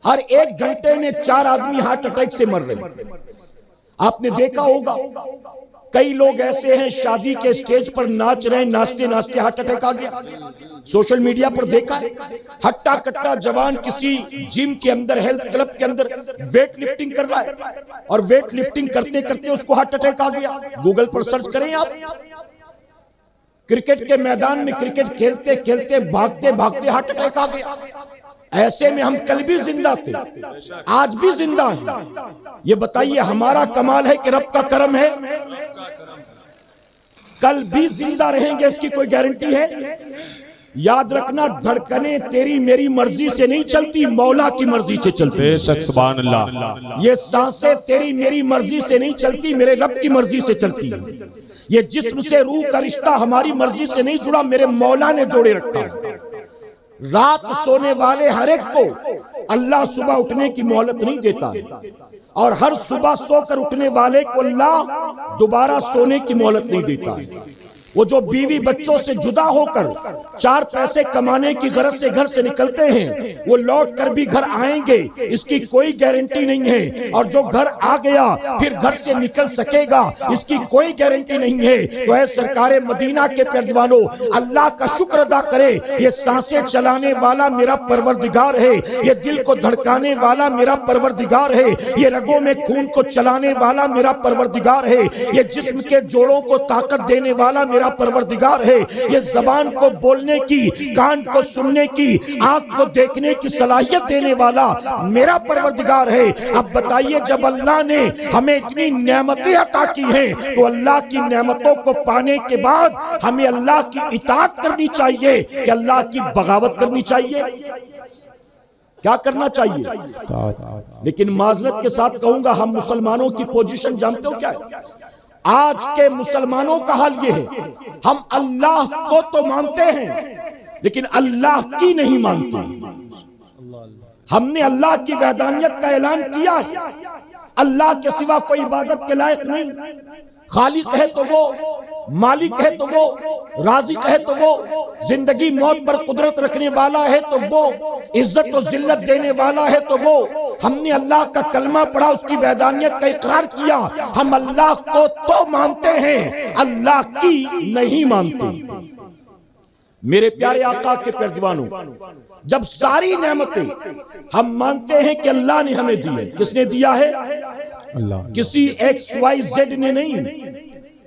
ہر 1 گھنٹے میں 4 آدمی ہارٹ اٹیک سے مر رہے ہیں۔ آپ نے دیکھا ہوگا کئی لوگ ایسے ہیں شادی کے سٹیج پر ناچ رہے ہیں، ناچتے ناچتے ہارٹ اٹیک آ گیا۔ سوشل میڈیا پر دیکھا ہے ہٹا کٹا جوان کسی جم کے اندر، ہیلتھ کلب کے اندر ویٹ لفٹنگ کر رہا ہے، اور ویٹ لفٹنگ کرتے کرتے اس کو ہارٹ اٹیک آ گیا۔ گوگل پر سرچ کریں آپ، کرکٹ کے میدان میں کرکٹ کھیلتے کھیلتے بھاگتے بھاگتے ہارٹ اٹیک آ گیا۔ ایسے میں ہم کل بھی زندہ تھے، آج بھی زندہ ہیں۔ یہ بتائیے ہمارا کمال ہے کہ رب کا کرم ہے؟ کل بھی زندہ رہیں گے اس کی کوئی گارنٹی ہے؟ یاد رکھنا دھڑکنیں تیری میری مرضی سے نہیں چلتی، مولا کی مرضی سے چلتی۔ بے شک سبحان اللہ۔ یہ سانسیں تیری میری مرضی سے نہیں چلتی، میرے رب کی مرضی سے چلتی۔ یہ جسم سے روح کا رشتہ ہماری مرضی سے نہیں جڑا، میرے مولا نے جوڑے رکھا۔ رات سونے والے ہر ایک کو اللہ صبح اٹھنے کی مہلت نہیں دیتا، اور ہر صبح سو کر اٹھنے والے کو اللہ دوبارہ سونے کی مہلت نہیں دیتا۔ وہ جو بیوی بچوں سے جدا ہو کر 4 پیسے کمانے کی غرض سے گھر سے نکلتے ہیں، وہ لوٹ کر بھی گھر آئیں گے اس کی کوئی گارنٹی نہیں ہے، اور جو گھر آ گیا پھر گھر سے نکل سکے گا اس کی کوئی گارنٹی نہیں ہے۔ تو اے سرکار مدینہ کے پیروانو، اللہ کا شکر ادا کرے، یہ سانسیں چلانے والا میرا پروردگار ہے، یہ دل کو دھڑکانے والا میرا پروردگار ہے، یہ رگوں میں خون کو چلانے والا میرا پروردگار ہے، یہ جسم کے جوڑوں کو طاقت دینے والا میرا پروردگار ہے، یہ زبان کو بولنے کی، کان کو سننے کی، آنکھ کو دیکھنے کی صلاحیت دینے والا میرا پروردگار ہے۔ اب بتائیے جب اللہ نے ہمیں اتنی نعمتیں عطا کی ہیں تو اللہ کی نعمتوں کو پانے کے بعد ہمیں اللہ کی اطاعت کرنی چاہیے کہ اللہ کی بغاوت کرنی چاہیے؟ کیا کرنا چاہیے؟ لیکن معذرت کے ساتھ کہوں گا، ہم مسلمانوں کی پوزیشن جانتے ہو کیا ہے؟ آج کے مسلمانوں کا حال یہ ہے، ہم اللہ کو تو مانتے ہیں لیکن اللہ کی نہیں مانتے۔ ہم نے اللہ کی وحدانیت کا اعلان کیا ہے، اللہ کے سوا کوئی عبادت کے لائق نہیں۔ خالق ہے تو وہ، مالک ہے تو وہ، رازق ہے تو وہ، زندگی موت پر قدرت رکھنے والا ہے تو وہ، عزت و ذلت دینے والا ہے تو وہ۔ ہم نے اللہ کا کلمہ پڑھا، اس کی وحدانیت کا اقرار کیا۔ ہم اللہ کو تو مانتے ہیں، اللہ کی نہیں مانتے۔ میرے پیارے آقا کے پیروانوں، جب ساری نعمتیں ہم مانتے ہیں کہ اللہ نے ہمیں دی ہے، کس نے دیا ہے؟ اللہ۔ کسی XYZ نے نہیں۔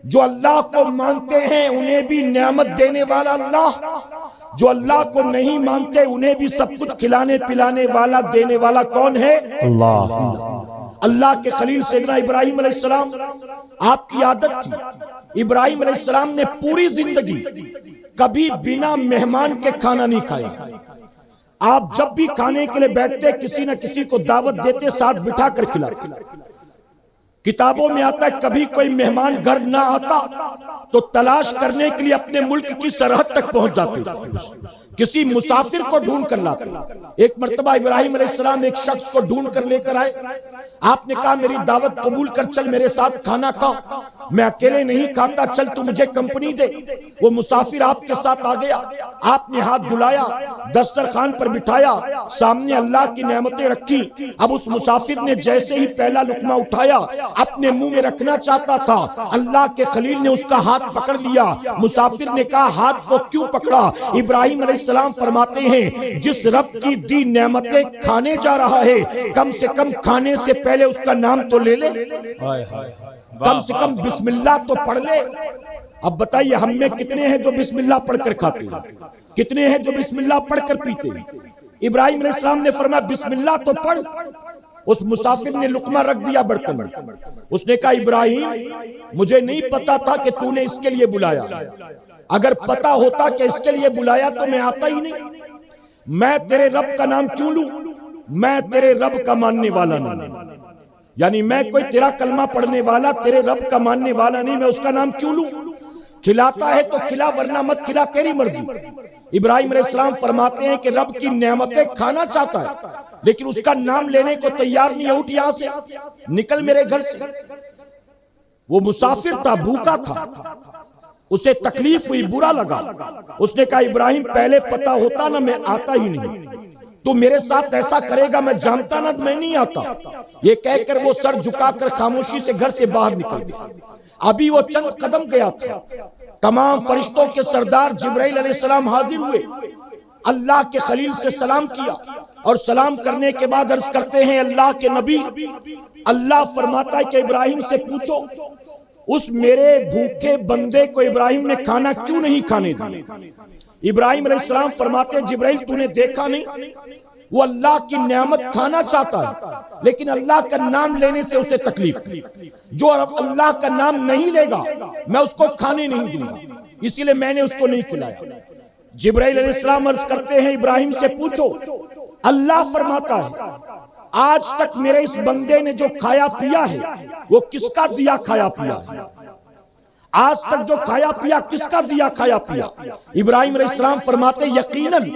جو اللہ کو مانتے ہیں انہیں بھی نعمت دینے والا اللہ، جو اللہ کو نہیں مانتے انہیں بھی سب کچھ کھلانے پلانے والا دینے والا کون ہے؟ اللہ۔ اللہ کے خلیل سیدنا ابراہیم علیہ السلام، آپ کی عادت تھی، ابراہیم علیہ السلام نے پوری زندگی کبھی بنا مہمان کے کھانا نہیں کھایا۔ آپ جب بھی کھانے کے لیے بیٹھتے کسی نہ کسی کو دعوت دیتے، ساتھ بٹھا کر کھلاتے۔ کتابوں میں آتا ہے کبھی کوئی مہمان گھر نہ آتا تو تلاش کرنے کے لیے اپنے ملک کی سرحد تک پہنچ جاتے، کسی مسافر کو ڈھونڈ کر لاتے۔ ایک مرتبہ ابراہیم علیہ السلام ایک شخص کو ڈھونڈ کر لے کر آئے۔ آپ نے کہا میری دعوت قبول کر، چل میرے ساتھ کھانا کھا، میں اکیلے نہیں کھاتا، چل تو مجھے کمپنی دے۔ وہ مسافر آپ کے ساتھ آ گیا، آپ نے ہاتھ دھلایا، دسترخوان پر بٹھایا، سامنے اللہ کی نعمتیں رکھی۔ اب اس مسافر نے جیسے ہی پہلا لقمہ اٹھایا اپنے منہ میں رکھنا چاہتا تھا، اللہ کے خلیل نے اس کا ہاتھ پکڑ لیا۔ مسافر نے کہا ہاتھ کو کیوں پکڑا؟ ابراہیم علیہ السلام فرماتے ہیں جس رب کی دی نعمتیں کھانے جا رہا ہے، کم سے کم کھانے سے پہلے اس کا نام تو لے لے، کم سے کم بسم اللہ تو پڑھ لے۔ اب بتائیے ہم میں کتنے ہیں جو بسم اللہ پڑھ کر کھاتے ہیں، کتنے ہیں جو بسم اللہ پڑھ کر پیتے ہیں؟ ابراہیم علیہ السلام نے فرمایا بسم اللہ تو پڑھ۔ اس مسافر نے لقمہ رکھ دیا برتن میں، اس نے کہا ابراہیم مجھے نہیں پتا تھا کہ تو نے اس کے لیے بلایا، اگر پتا ہوتا کہ اس کے لیے بلایا تو میں آتا ہی نہیں۔ میں تیرے رب کا نام کیوں لوں؟ میں تیرے رب کا ماننے والا نہیں، یعنی میں کوئی تیرا کلمہ پڑھنے والا، تیرے رب کا ماننے والا نہیں، میں اس کا نام کیوں لوں؟ کھلاتا ہے تو کھلا ورنہ مت کھلا، تیری مرضی۔ ابراہیم علیہ السلام فرماتے ہیں کہ رب کی نعمتیں کھانا چاہتا ہے لیکن اس کا نام لینے کو تیار نہیں ہے، اٹھ یہاں سے، نکل میرے گھر سے۔ وہ مسافر تھا، بھوکا تھا، اسے تکلیف ہوئی، برا لگا۔ اس نے کہا ابراہیم پہلے پتا ہوتا نا میں آتا ہی نہیں۔ تو میرے ساتھ ایسا کرے گا میں جانتا نہ میں نہیں آتا. یہ کہہ کر وہ سر جھکا کر خاموشی سے گھر سے باہر نکل گیا. ابھی وہ چند قدم گیا تھا، تمام فرشتوں کے سردار جبرائیل علیہ السلام حاضر ہوئے، اللہ کے خلیل سے سلام کیا، اور سلام کرنے کے بعد عرض کرتے ہیں اللہ کے نبی، اللہ فرماتا ہے کہ ابراہیم سے پوچھو اس میرے بھوکے بندے کو ابراہیم نے کھانا کیوں نہیں کھانے دیا؟ ابراہیم علیہ السلام فرماتے ہیں جبرائیل تو نے دیکھا نہیں، وہ اللہ کی نعمت کھانا چاہتا ہے لیکن اللہ کا نام لینے سے اسے تکلیف. جو اللہ کا نام نہیں لے گا میں اس کو کھانے نہیں دوں گا، اسی لیے میں نے اس کو نہیں کھلایا. جبرائیل علیہ السلام عرض کرتے ہیں ابراہیم سے پوچھو. اللہ فرماتا ہے آج تک میرے اس بندے نے جو کھایا پیا ہے وہ کس کا دیا کھایا پیا ہے؟ آج تک جو کھایا پیا کس کا دیا کھایا پیا؟ ابراہیم علیہ السلام فرماتے یقیناً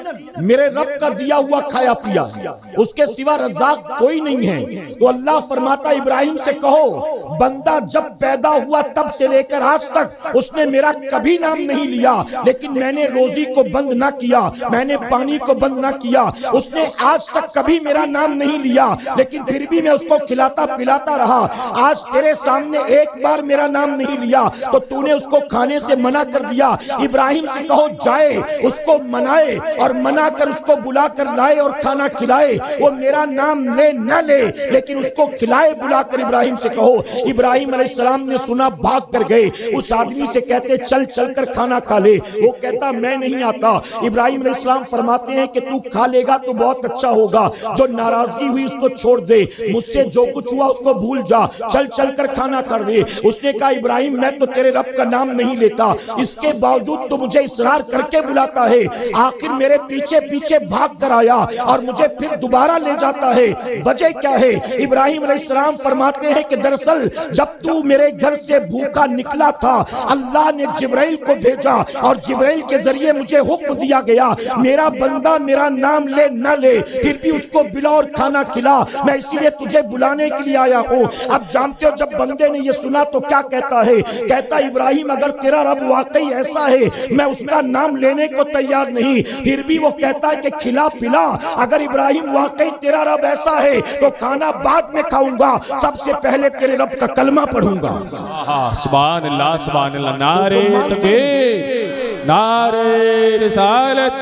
میرے رب کا دیا ہوا کھایا پیا ہے، اس کے سوا رزاق کوئی نہیں ہے. تو اللہ فرماتا ابراہیم سے کہو بندہ جب پیدا ہوا تب سے لے کر آج تک اس نے میرا کبھی نام نہیں لیا، لیکن میں نے روزی کو بند نہ کیا، میں نے پانی کو بند نہ کیا. اس نے آج تک کبھی میرا نام نہیں لیا لیکن پھر بھی میں اس کو کھلاتا پلاتا رہا. آج تیرے سامنے ایک بار میرا نام نہیں لیا تو نے اس کو کھانے سے منع کر دیا. ابراہیم سے کہو جائے اس کو منائے اور منا کر اس کو بلا کر لائے اور کھانا کھلائے. وہ میرا نام لے نہ لے لیکن اس کو کھلائے بلا کر. ابراہیم سے کہو. ابراہیم علیہ السلام نے سنا بھاگ کر گئے. اس آدمی سے کہتے چل چل کر کھانا کھا لے. وہ کہتا میں نہیں آتا. ابراہیم علیہ السلام فرماتے ہیں کہ تو کھا لے گا تو بہت اچھا ہوگا، جو ناراضگی ہوئی اس کو چھوڑ دے، مجھ سے جو کچھ ہوا اس کو بھول جا، چل چل کر کھانا کر دے. اس نے کہا ابراہیم میں تو تیرے رب کا نام نہیں لیتا، اس کے باوجود تو مجھے اصرار کر کے بلاتا ہے، آخر میرے پیچھے پیچھے بھاگ کر آیا اور مجھے پھر دوبارہ لے جاتا ہے، وجہ کیا ہے؟ ابراہیم علیہ السلام فرماتے ہیں کہ دراصل جب تو میرے گھر سے بھوکا نکلا تھا اللہ نے جبرائیل کو بھیجا اور جبرائیل کے ذریعے مجھے حکم دیا گیا میرا بندہ میرا نام لے نہ لے پھر بھی اس کو بلا اور کھانا کھلا، میں اسی لیے تجھے بلانے کے لیے آیا ہوں. اب جانتے ہو جب بندے نے یہ سنا تو کیا کہتا ہے؟ کہتا ابراہیم اگر تیرا رب واقعی ایسا ہے میں اس کا نام لینے کو تیار نہیں. پھر بھی وہ کہتا ہے کہ کھلا پلا. اگر ابراہیم واقعی تیرا رب ایسا ہے تو کھانا بعد میں کھاؤں گا، سب سے پہلے تیرے رب کا کلمہ پڑھوں گا. سبحان اللہ سبحان اللہ. نعرہ تکبیر، نعرہ رسالت،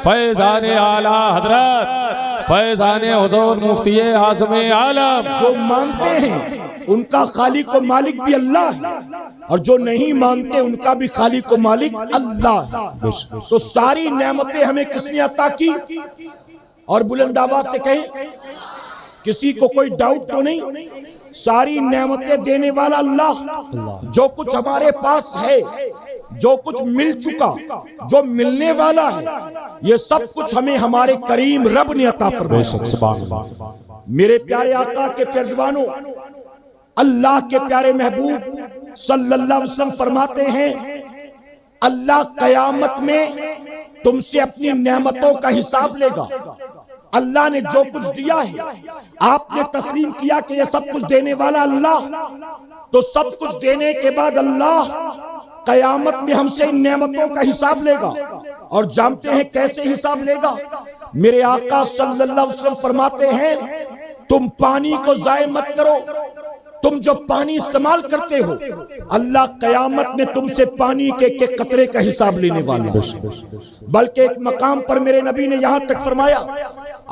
فیضان اعلی حضرت، فیضان حضور مفتی اعظم عالم. جو مانتے ہیں ان کا خالق و مالک بھی اللہ ہے اور جو نہیں مانتے ان کا بھی خالق و مالک اللہ ہے. تو ساری نعمتیں ہمیں کس نے عطا کی؟ اور بلند آواز سے کہیں، کسی کو کوئی ڈاؤٹ تو نہیں؟ ساری نعمتیں دینے والا اللہ. جو کچھ ہمارے پاس ہے، جو کچھ مل چکا، جو ملنے والا ہے، یہ سب کچھ ہمیں ہمارے کریم رب نے عطا فرمایا. میرے پیارے آقا کے پیروانوں، اللہ کے پیارے محبوب صلی اللہ علیہ وسلم فرماتے ہیں اللہ قیامت میں تم سے اپنی نعمتوں کا حساب لے گا. اللہ نے جو کچھ دیا ہے آپ نے تسلیم کیا کہ یہ سب کچھ دینے والا اللہ، تو سب کچھ دینے کے بعد اللہ قیامت میں ہم سے ان نعمتوں کا حساب لے گا. اور جانتے ہیں کیسے حساب لے گا؟ میرے آقا صلی اللہ علیہ وسلم فرماتے ہیں تم پانی کو ضائع مت کرو. تم جو پانی استعمال کرتے ہو اللہ قیامت میں تم سے پانی کے ایک قطرے کا حساب لینے والا ہے. بلکہ ایک مقام پر میرے نبی نے یہاں تک فرمایا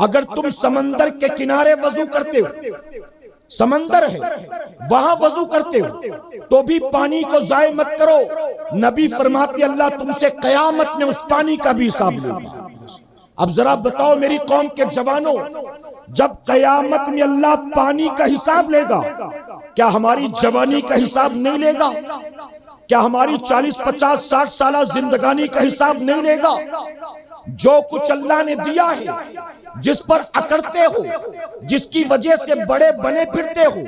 اگر تم سمندر کے کنارے وضو کرتے ہو، سمندر ہے وہاں وضو کرتے ہو تو بھی پانی کو ضائع مت کرو. نبی فرماتے اللہ تم سے قیامت میں اس پانی کا بھی حساب لے گا. اب ذرا بتاؤ میری قوم کے جوانوں، جب قیامت میں اللہ پانی کا حساب لے گا کیا ہماری جوانی کا حساب نہیں لے گا؟ کیا ہماری 40 50 60 سالہ زندگانی کا حساب نہیں لے گا؟ جو کچھ اللہ نے دیا ہے، جس پر اکڑتے ہو، جس کی وجہ سے بڑے بنے پھرتے ہو،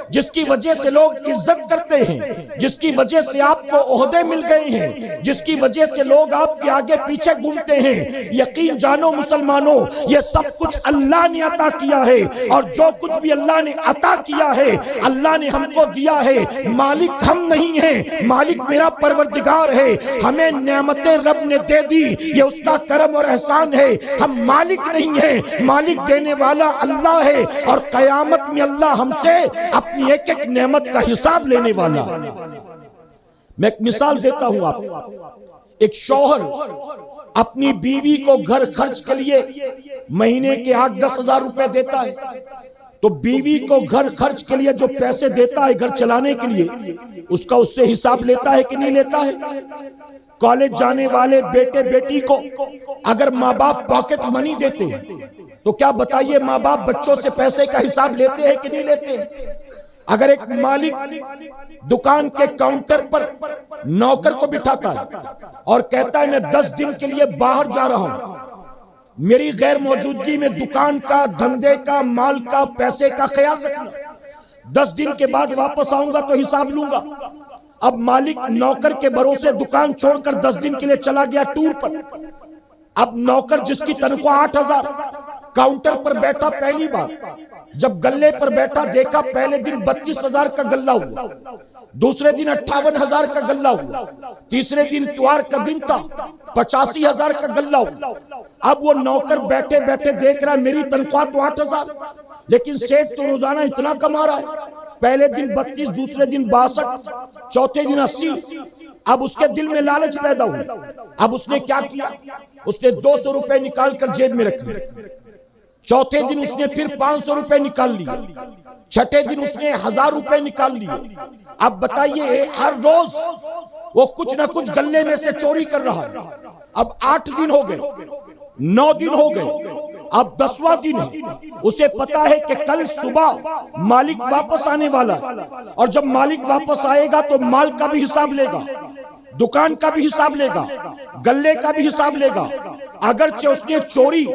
جس کی وجہ سے لوگ عزت کرتے ہیں، جس کی وجہ سے آپ کو عہدے مل گئے ہیں، جس کی وجہ سے لوگ آپ کے آگے پیچھے گھومتے ہیں، یقین جانو مسلمانوں یہ سب کچھ اللہ نے عطا کیا ہے. اور جو کچھ بھی اللہ نے عطا کیا ہے اللہ نے ہم کو دیا ہے. مالک ہم نہیں ہیں، مالک میرا پروردگار ہے. ہمیں نعمتیں رب نے دے دی، یہ اس کا کرم اور احسان ہے. ہم مالک نہیں ہیں، مالک دینے والا اللہ ہے، اور قیامت میں اللہ ہم سے اپنی ایک ایک نعمت کا حساب لینے والا۔ میں ایک مثال دیتا ہوں آپ، ایک شوہر اپنی بیوی کو گھر خرچ کے لیے مہینے کے 8-10 ہزار روپے دیتا ہے، تو بیوی کو گھر خرچ کے لیے جو پیسے دیتا ہے گھر چلانے کے لیے، اس کا اس سے حساب لیتا ہے کہ نہیں لیتا ہے؟ کالج جانے والے بیٹے بیٹی کو اگر ماں باپ پاکٹ منی دیتے تو کیا بتائیے ماں باپ بچوں سے پیسے کا حساب لیتے ہیں کہ نہیں لیتے؟ اگر ایک مالک دکان کے کاؤنٹر پر نوکر کو بٹھاتا ہے اور کہتا ہے میں 10 دن کے لیے باہر جا رہا ہوں، میری غیر موجودگی میں دکان کا، دھندے کا، مال کا، پیسے کا خیال رکھنا، 10 دن کے بعد واپس آؤں گا تو حساب لوں گا۔ اب مالک نوکر کے بھروسے دکان چھوڑ کر 10 دن کے لیے چلا گیا ٹور پر۔ اب نوکر جس کی تنخواہ 8,000 کاؤنٹر پر بیٹھا پہلی بار، جب گلے پر بیٹھا دیکھا پہلے دن 32,000 کا گلہ ہوا، دوسرے دن 58,000 کا گلہ ہوا، تیسرے دن اتوار کا دن تھا 85,000 کا گلہ ہوا۔ اب وہ نوکر بیٹھے بیٹھے دیکھ رہا ہے میری تنخواہ تو 8,000، لیکن سیٹ تو روزانہ اتنا کما رہا ہے، پہلے دن 32، دوسرے دن 62، چوتھے دن 80۔ اب اس کے دل میں لالچ پیدا ہوئی، اب اس نے کیا کیا؟ اس نے 200 روپے نکال کر جیب میں رکھ لیے، چوتھے دن اس نے پھر 500 روپے نکال لیے، چھٹے دن اس نے 1000 روپے نکال لیے۔ اب بتائیے ہر روز وہ کچھ نہ کچھ گلے میں سے چوری کر رہا ہے۔ اب 8 دن ہو گئے، 9 دن ہو گئے، اب 10واں دن ہے۔ اسے پتا ہے کہ کل صبح مالک واپس آنے والا ہے، اور جب مالک واپس آئے گا تو مال کا بھی حساب لے گا، دکان کا بھی حساب لے گا، گلے کا بھی حساب لے گا۔ اگرچہ اس نے چوری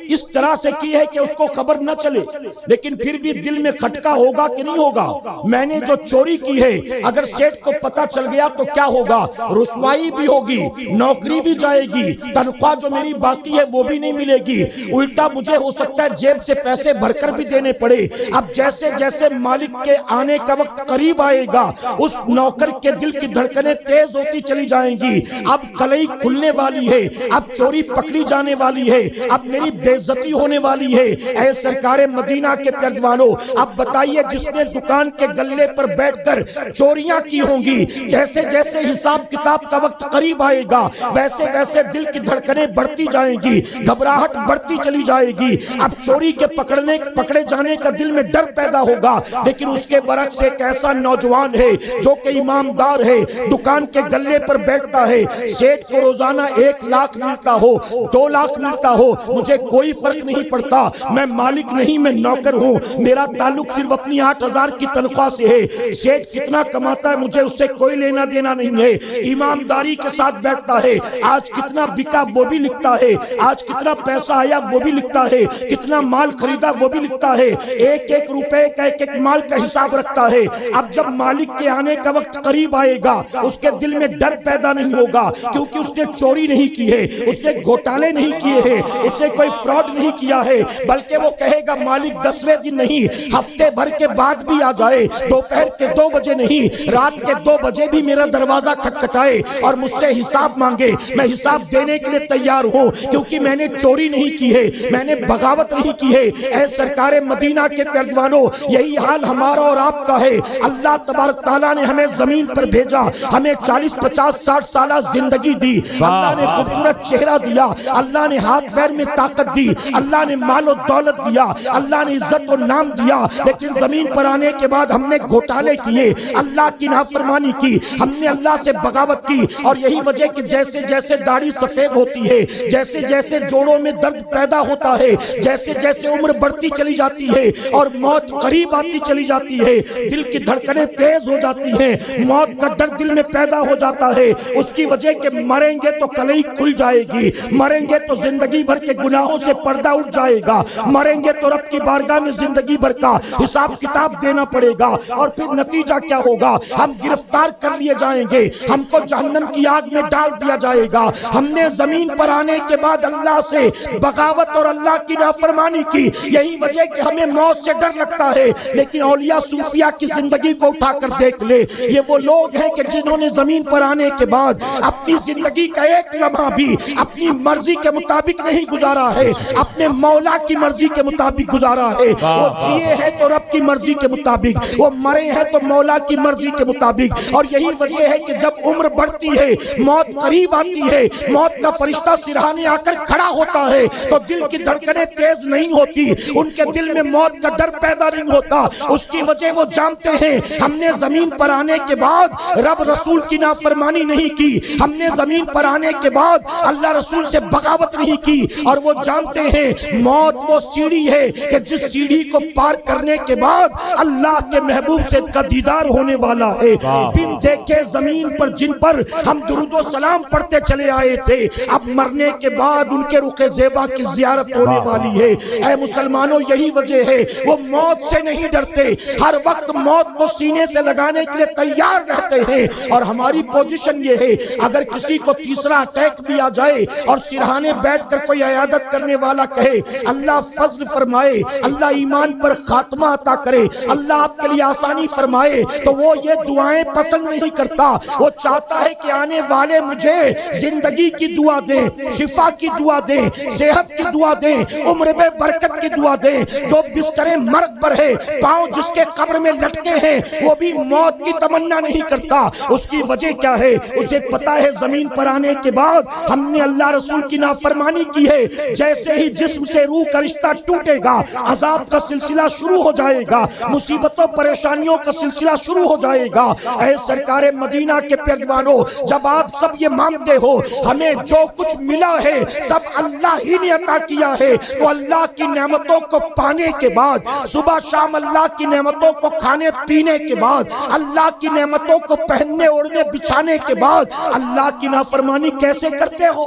اس طرح سے کی ہے کہ اس کو خبر نہ چلے، لیکن پھر بھی دل میں کھٹکا ہوگا کہ نہیں ہوگا؟ میں نے جو چوری کی ہے اگر سیٹ کو پتا چل گیا تو کیا ہوگا؟ رسوائی بھی ہوگی، نوکری بھی جائے گی، تنخواہ جو میری باقی ہے وہ بھی نہیں ملے گی، الٹا مجھے ہو سکتا ہے جیب سے پیسے بھر کر بھی دینے پڑے۔ اب جیسے جیسے مالک کے آنے کا وقت قریب آئے گا، اس نوکر کے دل کی دھڑکنیں تیز ہوتی چلی جائیں گی۔ اب کلئی کھلنے والی ہے، اب چوری پکڑی جانے والی ہے، اب میری بے عزتی ہونے والی ہے۔ اے سرکار مدینہ کے پیروانو، اب بتائیے جس نے دکان کے گلے پر بیٹھ کر چوریاں کی ہوں گی، جیسے جیسے حساب کتاب کا وقت قریب آئے گا ویسے ویسے دل کی دھڑکنیں بڑھتی جائیں گی، گھبراہٹ بڑھتی چلی جائے گی۔ اب چوری کے پکڑے جانے کا دل میں ڈر پیدا ہوگا، لیکن اس کے برعکس ایک ایسا نوجوان ہے جو کہ ایماندار ہے، دکان کے گلے پر بیٹھتا ہے، سیٹ کو روزانہ 1 لاکھ ملتا ہو، 2 لاکھ ملتا ہو، مجھے کوئی فرق نہیں پڑتا، میں مالک نہیں میں نوکر ہوں، میرا تعلق صرف اپنی 8,000 کی تنخواہ سے ہے، سیٹ کتنا کماتا ہے مجھے اس سے کوئی لینا دینا نہیں ہے، ایمانداری کے ساتھ بیٹھتا ہے، آج کتنا بکا وہ بھی لکھتا ہے، آج کتنا پیسہ آیا وہ بھی لکھتا ہے، کتنا مال خریدا وہ بھی لکھتا ہے، ایک ایک روپے کا ایک ایک مال کا حساب رکھتا ہے۔ اب جب مالک کے آنے کا وقت قریب آئے گا اس کے دل میں ڈر پیدا نہیں ہوگا، کیونکہ اس نے چوری نہیں کی ہے، اس نے گھوٹالے نہیں کیے ہیں، اس نے کوئی فراڈ نہیں کیا ہے، بلکہ وہ کہے گا مالک 10ویں دن نہیں، ہفتے بھر کے بعد بھی آ جائے، دوپہر کے 2 بجے نہیں، رات کے 2 بجے بھی میرا دروازہ کھٹکھٹائے اور مجھ سے حساب مانگے، میں حساب دینے کے لیے تیار ہوں، کیونکہ میں نے چوری نہیں کی ہے، میں نے بغاوت نہیں کی ہے۔ اے سرکار مدینہ کے پیروانو، یہی حال ہمارا اور آپ کا ہے۔ اللہ تبارک تعالیٰ نے ہمیں زمین پر بھیجا، ہمیں 40 50 60 سالہ زندگی دی، اللہ نے خوبصورت چہرہ دیا، اللہ نے ہاتھ پیر میں طاقت دی، اللہ نے مال و دولت دیا، اللہ نے عزت و نام دیا، لیکن زمین پر آنے کے بعد ہم نے گھوٹالے کیے، اللہ کی نافرمانی کی، ہم نے اللہ سے بغاوت کی، اور یہی وجہ کہ جیسے جیسے داڑھی سفید ہوتی ہے، جیسے جیسے جوڑوں میں درد پیدا ہوتا ہے، جیسے جیسے عمر بڑھتی چلی جاتی ہے اور موت قریب آتی چلی جاتی ہے، دل کی دھڑکنیں تیز ہو جاتی ہیں، موت کا ڈر دل میں پیدا ہو جاتا ہے، اس کی وجہ کہ مریں گے تو کلئی کھل جائے گی، مریں گے تو زندگی بھر کے گناہوں سے پردہ اٹھ جائے گا، مریں گے تو رب کی بارگاہ میں زندگی بھر کا حساب کتاب دینا پڑے گا، اور پھر نتیجہ کیا ہوگا؟ ہم گرفتار کر لیے جائیں گے، ہم کو جہنم کی آگ میں ڈال دیا جائے گا۔ ہم نے زمین پر آنے کے بعد اللہ سے بغاوت اور اللہ کی نافرمانی کی، یہی وجہ کہ ہمیں موت سے ڈر لگتا ہے، لیکن اولیاء صوفیاء کی زندگی کو اٹھا کر دیکھ لے، یہ وہ لوگ ہیں کہ جنہوں نے زمین پر آنے کے بعد اپنی زندگی کا ایک لمحہ بھی اپنی مرضی کے مطابق نہیں گزارا ہے، اپنے مولا کی مرضی کے مطابق گزارا ہے. وہ جیے ہیں تو رب کی مرضی کے مطابق, وہ مرے ہیں تو مولا کی مرضی کے مطابق. اور یہی وجہ ہے کہ جب عمر بڑھتی ہے, موت قریب آتی ہے, موت کا فرشتہ سرہانے آ کر کھڑا ہوتا ہے تو دل کی دھڑکنیں تیز نہیں ہوتی, ان کے دل میں موت کا ڈر پیدا نہیں ہوتا. اس کی وجہ وہ جانتے ہیں ہم نے زمین پر آنے کے بعد رب رسول کی نافرمانی نہیں کی, ہم نے زمین پر آنے کے بعد اللہ رسول سے بغاوت نہیں کی. اور وہ جانتے ہیں موت وہ سیڑھی ہے کہ جس سیڑھی کو پار کرنے کے بعد اللہ کے محبوب سے کا دیدار ہونے والا ہے. بن دیکھے زمین پر جن پر ہم درود و سلام پڑھتے چلے آئے تھے, اب مرنے کے بعد ان کے رخ زیبا کی زیارت ہونے والی ہے. اے مسلمانوں, یہی وجہ ہے وہ موت سے نہیں ڈرتے, ہر وقت موت کو سینے سے لگانے کے لیے تیار رہتے ہیں. اور ہماری پوزیشن یہ ہے اگر کسی کو تیسرا اٹیک بھی آ جائے اور سرہانے بیٹھ کر کوئی عیادت کرنے والا کہے اللہ فضل فرمائے, اللہ ایمان پر خاتمہ عطا کرے, اللہ آپ کے لیے آسانی فرمائے, تو وہ یہ دعائیں پسند نہیں کرتا. وہ چاہتا ہے کہ آنے والے مجھے زندگی کی دعا دیں, شفا کی دعا دیں, صحت کی دعا دیں, عمر میں برکت کی دعا دیں. جو بستر مرگ پر ہے, پاؤں جس کے قبر میں لٹکے ہیں, وہ بھی موت کی تمنا نہیں کرتا. اس کی وجہ کیا ہے؟ اسے پتا ہے زمین پر آنے کے بعد ہم نے اللہ رسول کی نافرمانی کی ہے, جیسے ہی جسم سے روح کا رشتہ ٹوٹے گا عذاب کا سلسلہ شروع ہو جائے گا, مصیبتوں پریشانیوں کا سلسلہ شروع ہو جائے گا. اے سرکار مدینہ کے پیروانوں, جب آپ سب یہ مانتے ہو ہمیں جو کچھ ملا ہے سب اللہ ہی نے عطا کیا ہے, تو اللہ کی نعمتوں کو پانے کے بعد, صبح شام اللہ کی نعمتوں کو کھانے پینے کے بعد, اللہ کی نعمتوں کو پہننے اوڑھنے بچھانے کے بعد اللہ کی نافرمانی کیسے کرتے ہو؟